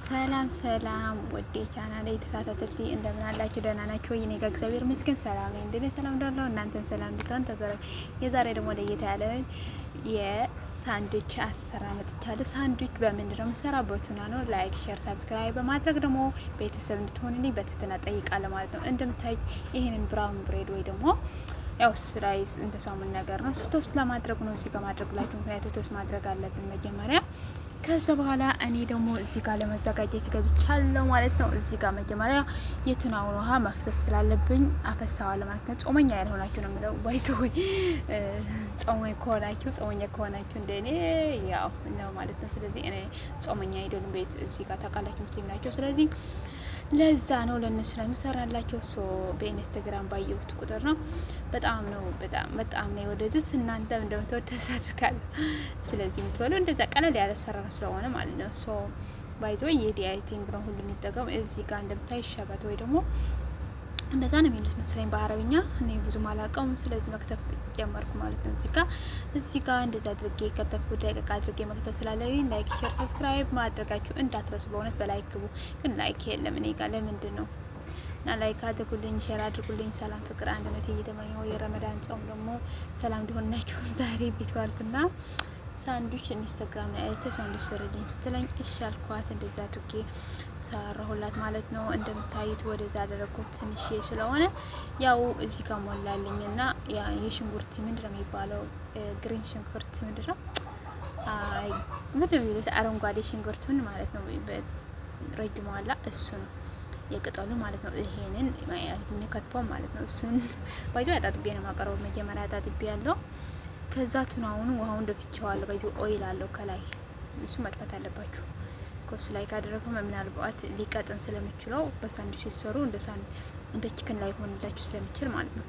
ሰላም ሰላም ወዴ ቻናሌ ተከታተልቲ እንደምን አላችሁ? ደህና ናችሁ ወይ? እኔ ጋር እግዚአብሔር ይመስገን ሰላም ነኝ። እንደኔ ሰላም እንዳለው እናንተን ሰላም እንድትሆን ተዘረ የዛሬ ደግሞ ለየት ያለ የሳንድዊች አሰራር መጥቻለሁ። ሳንድዊች በምንድን ነው የምሰራው? በቱና ነው። ላይክ፣ ሼር፣ ሰብስክራይብ በማድረግ ደግሞ ቤተሰብ እንድትሆንልኝ በትህትና ጠይቃለሁ ማለት ነው። እንደምታዩት ይሄንን ብራውን ብሬድ ወይ ደግሞ ያው ስላይስ እንደ ሳሙን ነገር ነው። ቶስት ለማድረግ ነው እዚህ ጋር ማድረግላችሁ። ምክንያቱም ቶስት ማድረግ አለብን መጀመሪያ። ከዛ በኋላ እኔ ደግሞ እዚህ ጋር ለመዘጋጀት ገብቻለሁ ማለት ነው። እዚህ ጋር መጀመሪያ የቱናውን ውሃ መፍሰስ ስላለብኝ አፈሳዋለሁ ማለት ነው። ጾመኛ ያልሆናችሁ ነው የምለው ባይዘው ጾመኛ ከሆናችሁ እንደኔ ያው ነው ማለት ነው። ስለዚህ እኔ ጾመኛ አይደሉም ቤት እዚህ ጋር ታውቃላችሁ፣ ሙስሊም ናቸው። ስለዚህ ለዛ ነው ለነሱ ነው የሚሰራላቸው። በኢንስታግራም ባየሁት ቁጥር ነው በጣም ነው የወደዱት። እናንተም እንደምትወዱ ተስፋ አድርጋለሁ። ስለዚህ የምትበሉ እንደዛ ቀለል ያለ አሰራር ስለሆነ ማለት ነው። ባይዞ የዲአይቲንግ ነው ሁሉ የሚጠቀም እዚህ ጋር እንደምታይ ሸበት ወይ ደግሞ እንደዛ ነው የሚሉት መሰለኝ በአረብኛ። እኔ ብዙ አላውቀውም። ስለዚህ መክተፍ ጀመርኩ ማለት ነው። እዚህ ጋር እንደዛ አድርጌ ከተፍኩ ደቂቃ አድርጌ መክተፍ ስላለኝ ላይክ፣ ሼር፣ ሰብስክራይብ ማድረጋችሁ እንዳትረሱ። በእውነት በላይክ ግቡ። ግን ላይክ የለም እኔ ጋር ለምንድን ነው? እና ላይክ አድርጉልኝ፣ ሼር አድርጉልኝ። ሰላም ፍቅር አንድነት እየተመኘው የረመዳን ጾም ደግሞ ሰላም እንዲሆንላችሁ ዛሬ ቤት ዋልኩና ሳንድዊች ኢንስታግራም ላይ አይተ ሳንድዊች ስሪልኝ ስትለኝ እሺ አልኳት። እንደዛ አድርጌ ሰራሁላት ማለት ነው። እንደምታዩት ወደዛ አደረኩት ትንሽ ስለሆነ ያው እዚህ ጋር ሞላልኝና ያ የሽንኩርት ምንድነው የሚባለው? ግሪን ሽንኩርት ምንድነው? ምንድነው የሚሉት? አረንጓዴ ሽንኩርቱን ማለት ነው። ረጅሙ አላ እሱ ነው የቅጠሉ ማለት ነው። ይሄንን የሚከትፈው ማለት ነው። እሱን ባይዞ አጣጥቤ ነው ማቀረው። መጀመሪያ አጣጥቤ ያለው ከዛ ቱናውን ውሃውን ደፍቼዋለሁ። ባይዞ ኦይል አለው ከላይ እሱ መጥፋት አለባችሁ። ኮስ ላይ ካደረገው ምናልባት ሊቀጥን ስለሚችለው በሳንድዊች ሲሰሩ እንደ ቺክን ላይ ሆንላችሁ ስለሚችል ማለት ነው።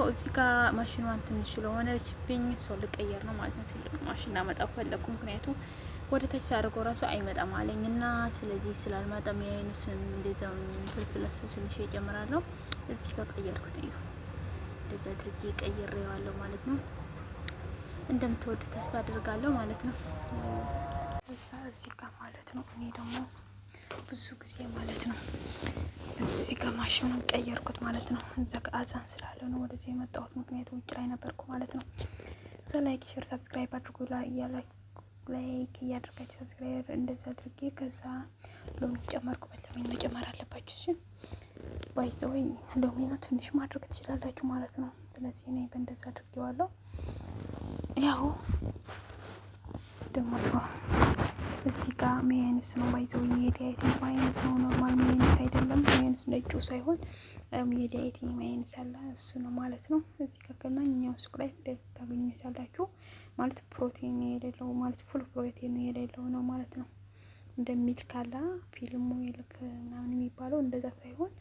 እዚህ ጋር ማሽኗን ትንሽ ስለሆነችብኝ ልቀየር ነው ማለት ነው። ትልቅ ማሽን አመጣ ፈለኩ። ምክንያቱም ወደ ታች ሳደርገው ራሱ አይመጣም አለኝና ስለዚህ ስላልመጣም ያይኑስም እንደዛው ፍልፍል ትንሽ እጨምራለሁ። እዚህ ጋር ቀየርኩት። እዩ እንደዛ አድርጌ ቀይሬዋለሁ ማለት ነው። እንደምትወዱ ተስፋ አድርጋለሁ ማለት ነው። እዚህ ጋር ማለት ነው። እኔ ደግሞ ብዙ ጊዜ ማለት ነው እዚህ ጋር ማሽኑን ቀየርኩት ማለት ነው። እዛ ጋር አዛን ስላለ ነው ወደዚህ የመጣሁት። ምክንያቱም ውጭ ላይ ነበርኩ ማለት ነው። ላይክ፣ ሼር፣ ሰብስክራይብ አድርጉ። ላይክ እያደረጋችሁ ሰብስክራይብ እንደዛ አድርጌ ከዛ ሎሚ ጨመርኩበት። ሎሚ መጨመር አለባችሁ። እሺ ባይዘው ሎሚ ነው ትንሽ ማድረግ ትችላላችሁ ማለት ነው። ስለዚህ እኔ በእንደዛ አድርጌዋለሁ። ያው ደግሞ እዚህ ጋር ሜዮኔዝ ነው ባይዘው የዲአይቲንግ ሜዮኔዝ ነው። ኖርማል ሜዮኔዝ አይደለም። ሜዮኔዝ ነጩ ሳይሆን የዲአይቲንግ ሜዮኔዝ አለ እሱ ነው ማለት ነው። እዚህ ጋር ከማንኛውም ሱቅ ላይ ታገኙታላችሁ ማለት ፕሮቲን የሌለው ማለት ፉል ፕሮቲን የሌለው ነው ማለት ነው። እንደሚልክ አለ ፊልሙ ይልክ ምናምን የሚባለው እንደዛ ሳይሆን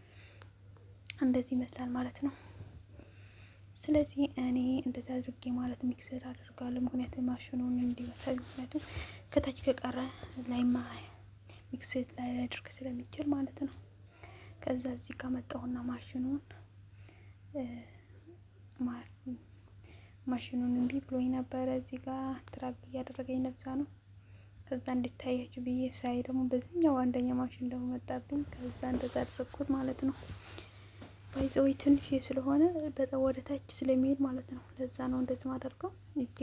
እንደዚህ ይመስላል ማለት ነው። ስለዚህ እኔ እንደዛ አድርጌ ማለት ሚክስር አደርጋለሁ። ምክንያቱም ማሽኑን እንዲመታል። ምክንያቱም ከታች ከቀረ ላይማ ሚክስር ላይ ሊያደርግ ስለሚችል ማለት ነው። ከዛ እዚህ ጋር መጣሁና ማሽኑን እምቢ ብሎኝ ነበረ። እዚህ ጋር ትራክ እያደረገኝ ነብዛ ነው። ከዛ እንድታያችሁ ብዬ ሳይ ደግሞ በዚህኛው አንደኛ ማሽን ደግሞ መጣብኝ። ከዛ እንደዛ አደረኩት ማለት ነው። ባይዘው ትንሽ ስለሆነ በጣም ወደ ታች ስለሚሄድ ማለት ነው። ለዛ ነው እንደዚህ ማደርገው እጄ።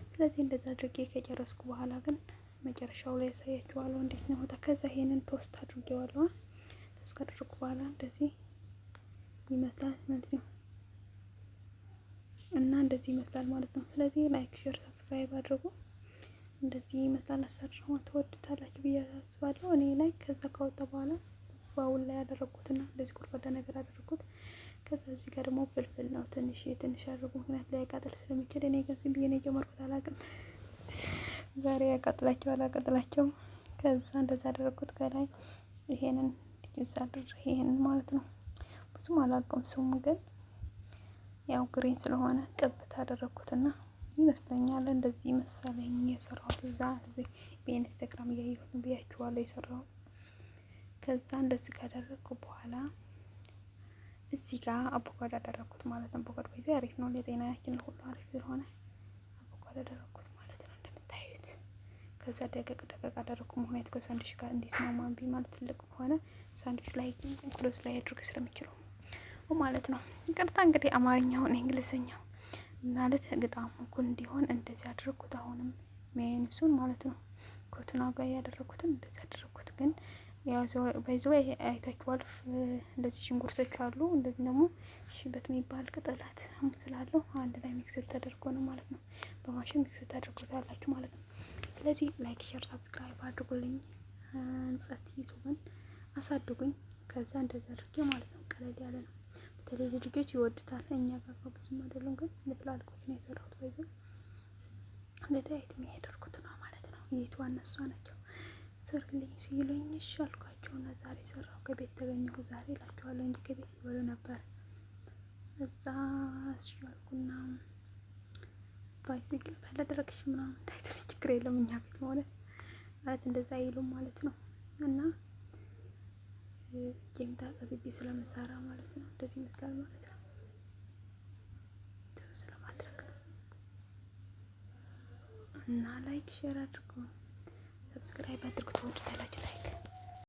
ስለዚህ እንደዛ አድርጌ ከጨረስኩ በኋላ ግን መጨረሻው ላይ ያሳያችኋለሁ እንዴት ነው ወጣ። ከዛ ይሄንን ቶስት አድርጌዋለሁ። ቶስት ካደረኩ በኋላ እንደዚህ ይመስላል ማለት ነው። እና እንደዚህ ይመስላል ማለት ነው። ስለዚህ ላይክ፣ ሼር፣ ሰብስክራይብ አድርጉ። እንደዚህ ይመስላል አሰራሩ። ተወዱታላችሁ ብዬ አስባለሁ። እኔ ላይ ከዛ ካወጣ በኋላ ባውል ላይ ያደረኩትና እንደዚህ ጎድጓዳ ነገር አደረኩት። ከዛ እዚህ ጋር ደግሞ ፍልፍል ነው ትንሽ አድርጉ። ምክንያት ላይ ያቃጥል ስለሚችል እኔ ግን ዝም ብዬ ነው የጀመርኩት። አላውቅም ዛሬ ያቃጥላቸው አላቃጥላቸው። ከዛ እንደዛ አደረኩት። ከላይ ይሄንን ይሄንን ማለት ነው። ብዙም አላውቅም ስሙ ግን ያው ግሪን ስለሆነ ቅብት አደረኩትና ይመስለኛል እንደዚህ መሰለኝ የሰራሁት። እዚህ በኢንስታግራም እያየሁት ብያችኋለሁ የሰራሁት። ከዛ እንደዚህ ካደረኩ በኋላ እዚህ ጋር አቮካዶ አደረኩት ማለት ነው። አቮካዶ ይዘ አሪፍ ነው ለጤናችን ሁሉ አሪፍ ስለሆነ አቮካዶ አደረኩት ማለት ነው እንደምታዩት። ከዛ ደቀቅ አደረኩ። ምክንያቱ ከሳንዱች ጋር እንዲስማማን ማለት ትልቅ ከሆነ ሳንዱች ላይ ክሎዝ ላይ አድርግ ስለሚችለው ማለት ነው። ይቅርታ እንግዲህ አማርኛውን እንግሊዝኛው ማለት ግጣሙ እኩል እንዲሆን እንደዚህ አደረኩት። አሁንም ሜንሱን ማለት ነው ኮትና ጋር ያደረኩትን እንደዚህ አደረኩት። ግን ያው ባይዘው አይታችኋል። እንደዚህ ሽንኩርቶች አሉ። እንደዚህ ደግሞ ሽበት የሚባል ቅጠላት ስላለው አንድ ላይ ሚክስ ተደርጎ ነው ማለት ነው። በማሽን ሚክስ ተደርጎታላችሁ ማለት ነው። ስለዚህ ላይክ፣ ሼር፣ ሰብስክራይብ አድርጉልኝ። እንጸት ዩቲዩብን አሳድጉኝ። ከዛ እንደዛ አድርጌ ማለት ነው። ቀለል ያለ ነው። በተለይ ልጆች ይወዱታል። እኛ ጋር ብዙም አይደሉም፣ ግን ለትላልቆች ነው የሰራሁት። ባይዘው ለዳይት የሚያደርጉት ነው ማለት ነው። ይቱ እነሷ ናቸው ስርልኝ ሲሉኝ እሺ አልኳቸውና ዛሬ ሰራሁ። ከቤት ተገኘሁ ዛሬ እላቸዋለሁ እንጂ ከቤት ይበሉ ነበር። እዛ እሺ አልኩና ባይሲክል ባላደረግሽ ምናምን እንዳይተል ችግር የለም እኛ ቤት ማለት እንደዛ አይሉም ማለት ነው። እና ጌምታ ከግቢ ስለምሰራ ማለት ነው እንደዚህ ይመስላል ማለት ነው። ስለማድረግ ነው። እና ላይክ ሼር አድርጉ፣ ሰብስክራይብ አድርጉ። ተወዱታላችሁ ላይክ